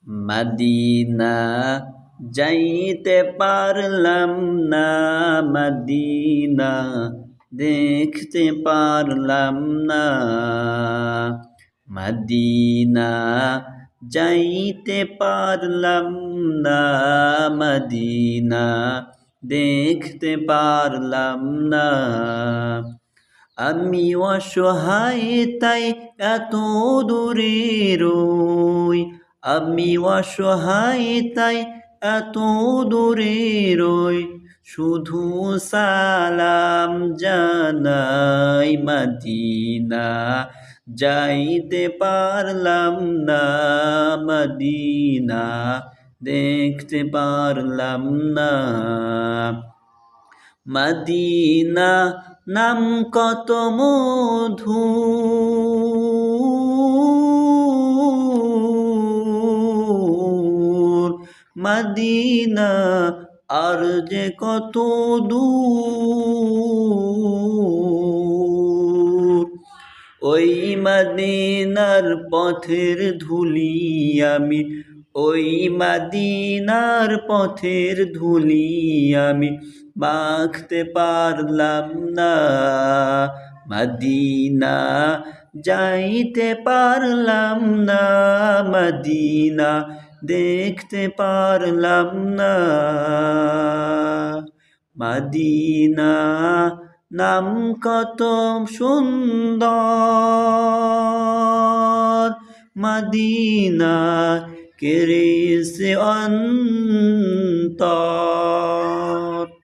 Medina যাইতে পারলাম না, মদিনা দেখতে পারলাম না। মদিনা যাইতে পারলাম না, মদিনা দেখতে পারলাম না। আমি অসহায় তাই এত দূরে রই, আমি অসহায় তাই এত দূরে রই, শুধু সালাম জানাই। মদিনা যাইতে পারলাম না, মদিনা দেখতে পারলাম না। মদিনা নাম কত মধু, মদিনা আর যে কত দূর। ওই মদিনার পথের ধুলি আমি, ওই মদিনার পথের ধুলি আমি মাখতে পারলাম না। মদিনা যাইতে পারলাম না, মদিনা দেখতে পারলাম না। মদিনা নাম কত সুন্দর, মদিনা কেড়েছে অন্তর।